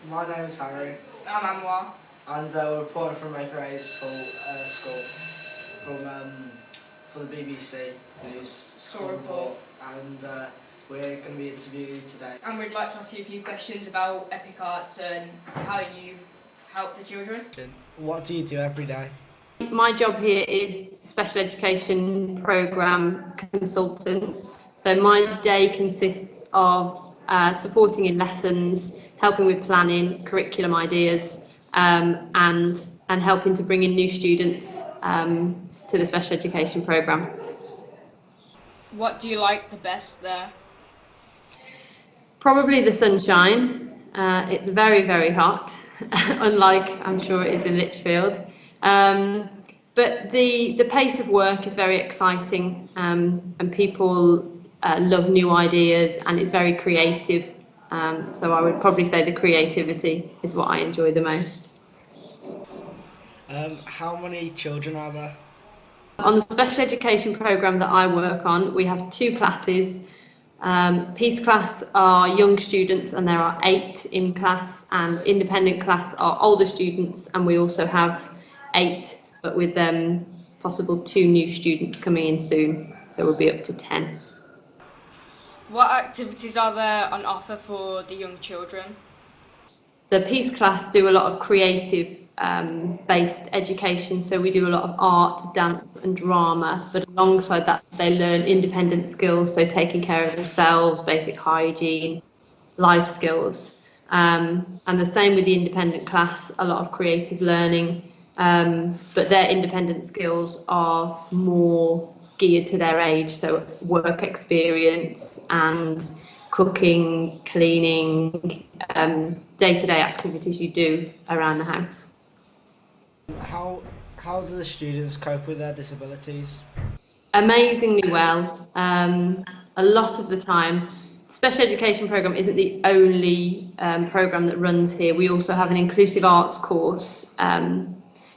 My name is Harry. I'm Anwar. And we're reporting from my grade school for the BBC News School report. And we're going to be interviewing you today. And we'd like to ask you a few questions about Epic Arts and how you help the children. What do you do every day? My job here is special education programme consultant. So my day consists of supporting in lessons, helping with planning, curriculum ideas, and helping to bring in new students to the special education programme. What do you like the best there? Probably the sunshine. It's very, very hot, unlike I'm sure it is in Lichfield. But the pace of work is very exciting, and people love new ideas, and it's very creative. So I would probably say the creativity is what I enjoy the most. How many children are there? On the special education programme that I work on, we have 2 classes. Peace class are young students, and there are 8 in class, and independent class are older students, and we also have 8, but with possible 2 new students coming in soon, so we'll be up to 10. What activities are there on offer for the young children? The Peace class do a lot of creative based education, so we do a lot of art, dance and drama, but alongside that they learn independent skills, so taking care of themselves, basic hygiene, life skills. And the same with the independent class, a lot of creative learning, but their independent skills are more geared to their age, so work experience and cooking, cleaning, day-to-day activities you do around the house. How do the students cope with their disabilities? Amazingly well. A lot of the time, the special education programme isn't the only programme that runs here. We also have an inclusive arts course,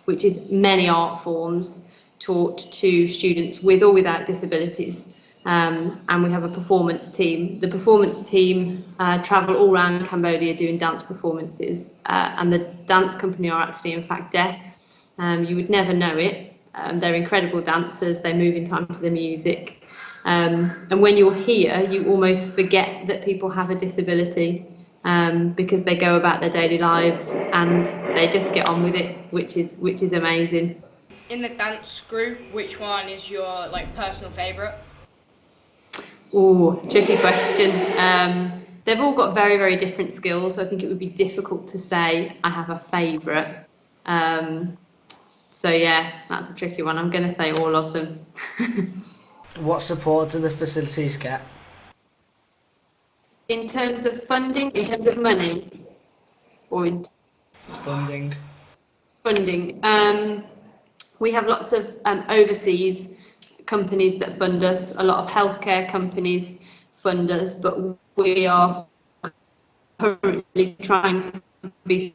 which is many art forms taught to students with or without disabilities. And we have a performance team. The performance team travel all around Cambodia doing dance performances, and the dance company are actually in fact deaf. You would never know it. They're incredible dancers, they move in time to the music. And when you're here, you almost forget that people have a disability, because they go about their daily lives and they just get on with it, which is amazing. In the dance group, which one is your personal favourite? Oh, tricky question. They've all got very, very different skills, so I think it would be difficult to say I have a favourite. So yeah, that's a tricky one. I'm going to say all of them. What support do the facilities get? In terms of funding, in terms of money, or in Funding. funding, we have lots of overseas companies that fund us. A lot of healthcare companies fund us, but we are currently trying to be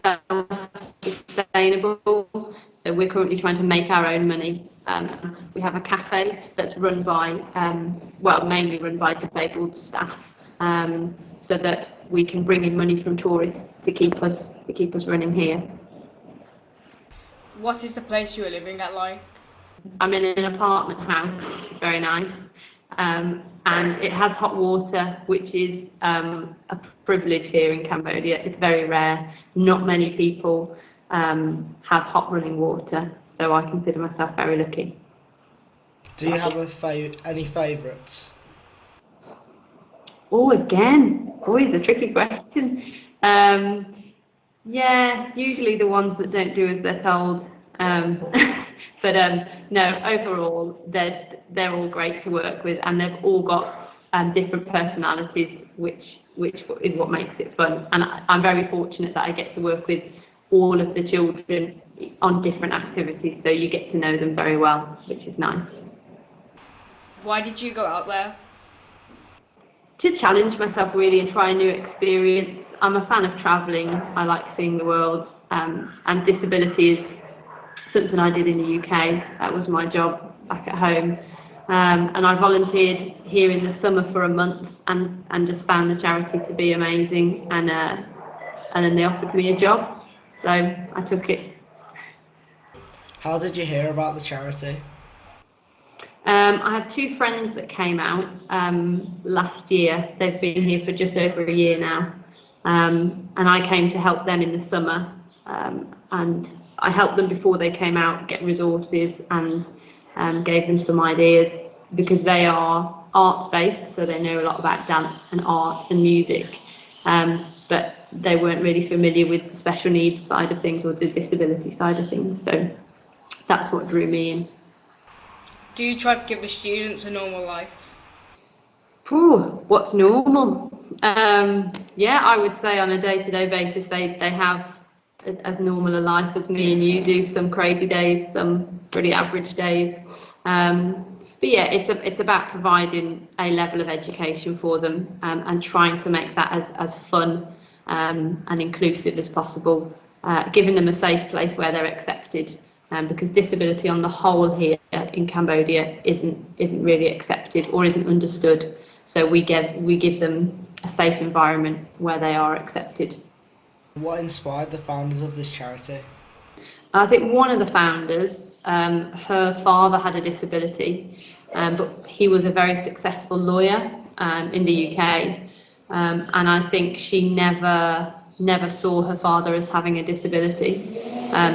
self-sustainable. So we're currently trying to make our own money. We have a cafe that's run by, mainly run by disabled staff, so that we can bring in money from tourists to keep us running here. What is the place you are living at like? I'm in an apartment house, which is very nice, and it has hot water, which is a privilege here in Cambodia. It's very rare. Not many people have hot running water, so I consider myself very lucky. Do you have any favourites? Oh, again, always a tricky question. Yeah, usually the ones that don't do as they're told. But no, overall, they're all great to work with, and they've all got different personalities, which is what makes it fun. And I'm very fortunate that I get to work with all of the children on different activities, so you get to know them very well, which is nice. Why did you go out there? To challenge myself really and try a new experience. I'm a fan of travelling. I like seeing the world, and disability is something I did in the UK. That was my job back at home. And I volunteered here in the summer for a month and just found the charity to be amazing. And and then they offered me a job, so I took it. How did you hear about the charity? I had two friends that came out last year. They've been here for just over a year now, and I came to help them in the summer, and I helped them before they came out get resources and gave them some ideas, because they are arts-based, so they know a lot about dance and art and music, but they weren't really familiar with the special needs side of things or the disability side of things, so that's what drew me in. Do you try to give the students a normal life? What's normal? Yeah, I would say on a day-to-day basis they have as normal a life as me and you do. Some crazy days, some pretty average days. But yeah, it's about providing a level of education for them, and trying to make that as fun and inclusive as possible, giving them a safe place where they're accepted. Because disability on the whole here in Cambodia isn't really accepted or isn't understood. So we give them a safe environment where they are accepted. What inspired the founders of this charity? I think one of the founders, her father had a disability, but he was a very successful lawyer in the UK, and I think she never saw her father as having a disability,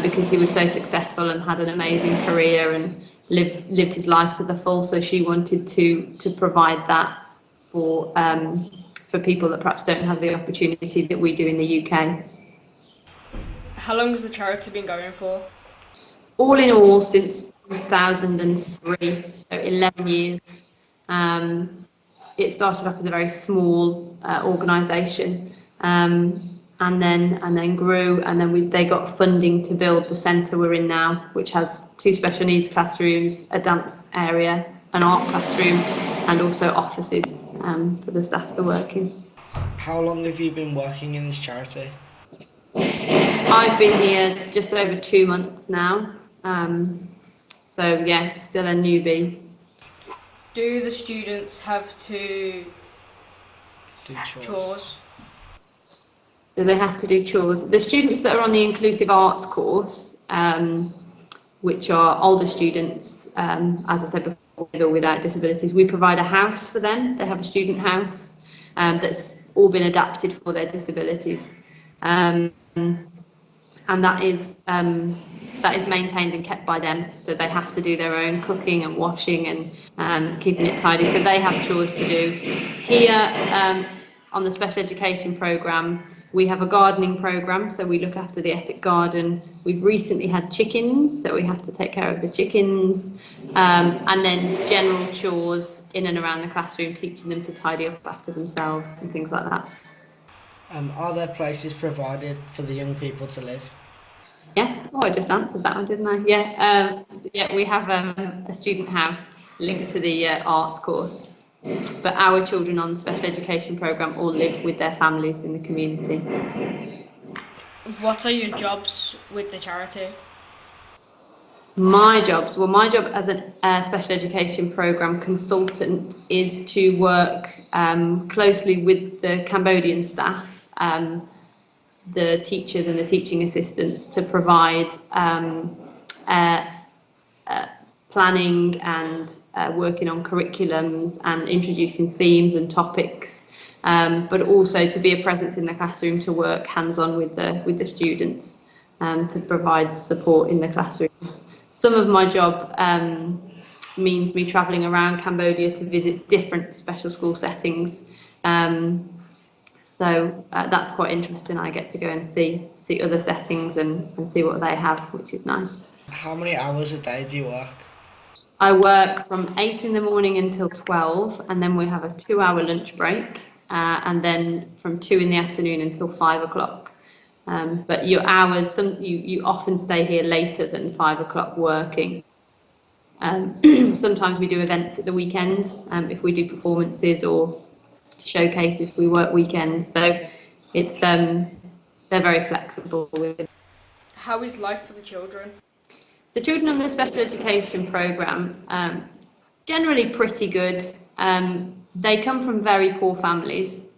because he was so successful and had an amazing career and lived his life to the full. So she wanted to provide that for people that perhaps don't have the opportunity that we do in the UK. How long has the charity been going for? All in all, since 2003, so 11 years. It started off as a very small organisation, and then grew, and then they got funding to build the centre we're in now, which has 2 special needs classrooms, a dance area, an art classroom, and also offices for the staff to work in. How long have you been working in this charity? I've been here just over 2 months now, so yeah, still a newbie. Do the students have to Do chores? So they have to do chores. The students that are on the Inclusive Arts course, which are older students, as I said before, with or without disabilities, we provide a house for them. They have a student house that's all been adapted for their disabilities, and that is maintained and kept by them. So they have to do their own cooking and washing and keeping it tidy. So they have chores to do. Here on the special education programme, we have a gardening programme, so we look after the Epic Garden. We've recently had chickens, so we have to take care of the chickens, and then general chores in and around the classroom, teaching them to tidy up after themselves and things like that. Are there places provided for the young people to live? Yes. Oh, I just answered that one, didn't I? Yeah. Yeah, we have a student house linked to the arts course. But our children on the special education programme all live with their families in the community. What are your jobs with the charity? My job as a special education programme consultant is to work closely with the Cambodian staff, the teachers and the teaching assistants, to provide planning and working on curriculums and introducing themes and topics, but also to be a presence in the classroom, to work hands-on with the students, to provide support in the classrooms. Some of my job means me travelling around Cambodia to visit different special school settings, so that's quite interesting. I get to go and see other settings and see what they have, which is nice. How many hours a day do you work? I work from 8 in the morning until 12, and then we have a 2-hour lunch break, and then from 2 in the afternoon until 5 o'clock. But your hours, you often stay here later than 5 o'clock working. Sometimes we do events at the weekend. If we do performances or showcases, we work weekends. So it's they're very flexible with it. How is life for the children? The children on the special education programme, generally pretty good. They come from very poor families.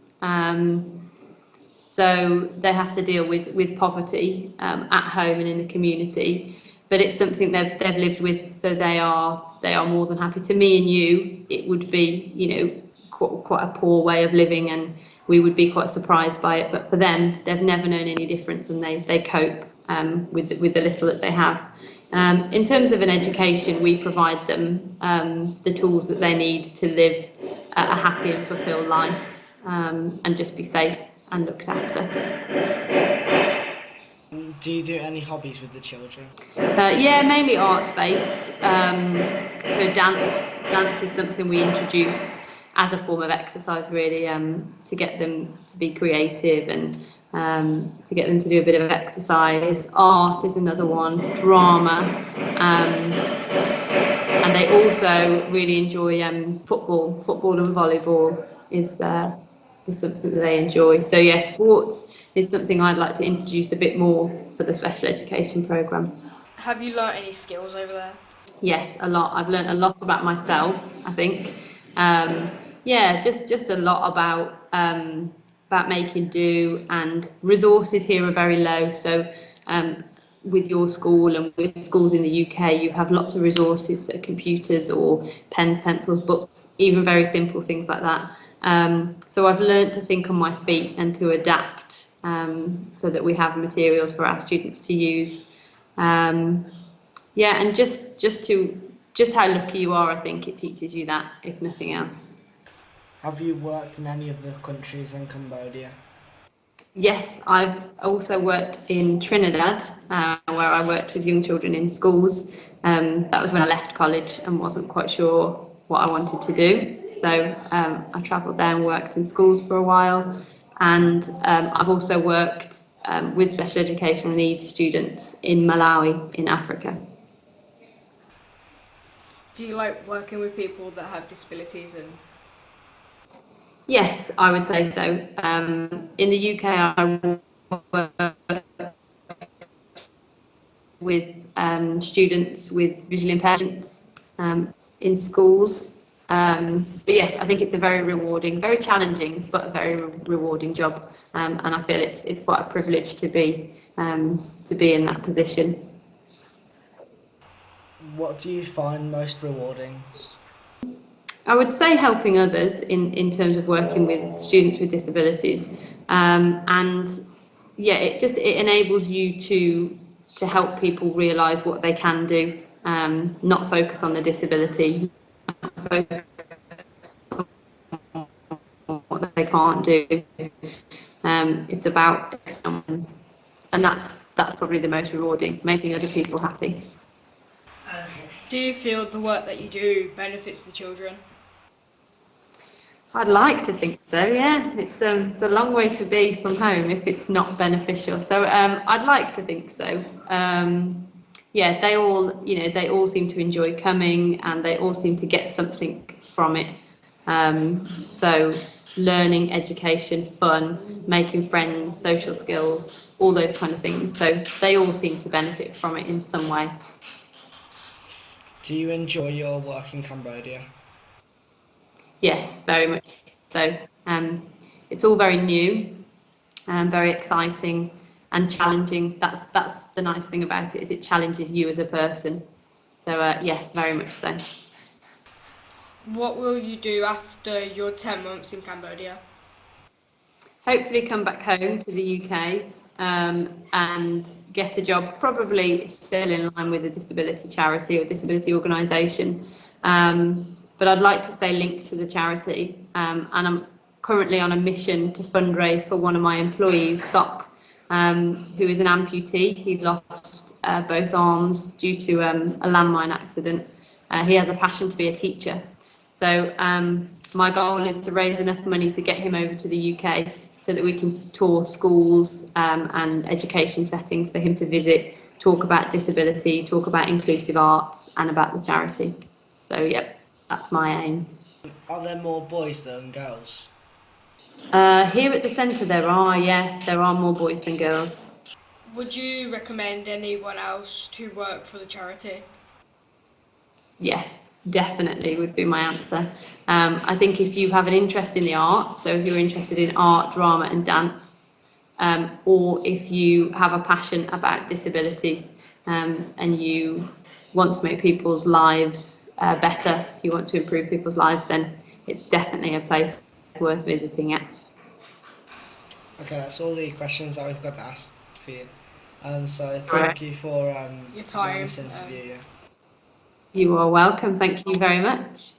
so they have to deal with poverty at home and in the community. But it's something they've lived with, so they are more than happy. To me and you, it would be, you know, quite a poor way of living, and we would be quite surprised by it. But for them, they've never known any difference, and they cope with the little that they have. In terms of an education, we provide them the tools that they need to live a happy and fulfilled life, and just be safe and looked after. Do you do any hobbies with the children? Yeah, mainly arts based. So dance is something we introduce as a form of exercise, really, to get them to be creative and to get them to do a bit of exercise. Art is another one, drama, and they also really enjoy football. Football and volleyball is something that they enjoy. So yeah, sports is something I'd like to introduce a bit more for the special education programme. Have you learnt any skills over there? Yes, a lot. I've learnt a lot about myself, I think. Yeah, just a lot about making do, and resources here are very low. So with your school and with schools in the UK, you have lots of resources, so computers or pens, pencils, books, even very simple things like that. So I've learnt to think on my feet and to adapt, so that we have materials for our students to use. Yeah, and just how lucky you are, I think it teaches you that, if nothing else. Have you worked in any of the countries in Cambodia? Yes, I've also worked in Trinidad, where I worked with young children in schools. That was when I left college and wasn't quite sure what I wanted to do. So I travelled there and worked in schools for a while. And I've also worked with special educational needs students in Malawi in Africa. Do you like working with people that have disabilities? And Yes, I would say so. In the UK, I work with students with visual impairments in schools. But yes, I think it's a very rewarding, very challenging, but a very rewarding job. And I feel it's quite a privilege to be in that position. What do you find most rewarding? I would say helping others in terms of working with students with disabilities, and yeah, it enables you to help people realise what they can do, not focus on the disability, focus on what they can't do. It's about someone, and that's probably the most rewarding, making other people happy. do you feel the work that you do benefits the children? I'd like to think so, yeah. It's a long way to be from home if it's not beneficial. So I'd like to think so. Yeah, they all seem to enjoy coming, and they all seem to get something from it. So learning, education, fun, making friends, social skills, all those kind of things. So they all seem to benefit from it in some way. Do you enjoy your work in Cambodia? Yes, very much so. It's all very new and very exciting and challenging. That's the nice thing about it, is it challenges you as a person. So yes, very much so. What will you do after your 10 months in Cambodia? Hopefully come back home to the UK and get a job, probably still in line with a disability charity or disability organisation. But I'd like to stay linked to the charity, and I'm currently on a mission to fundraise for one of my employees, Sok, who is an amputee. He lost both arms due to a landmine accident. He has a passion to be a teacher. So my goal is to raise enough money to get him over to the UK so that we can tour schools and education settings for him to visit, talk about disability, talk about inclusive arts and about the charity. So yep. That's my aim. Are there more boys than girls? Here at the centre there are more boys than girls. Would you recommend anyone else to work for the charity? Yes, definitely would be my answer. I think if you have an interest in the arts, so if you're interested in art, drama and dance, or if you have a passion about disabilities and you want to make people's lives better, if you want to improve people's lives, then it's definitely a place worth visiting. Yeah. Okay, that's all the questions that we've got to ask for you. So Right. thank you for Your time, this interview. Yeah. You are welcome. Thank you very much.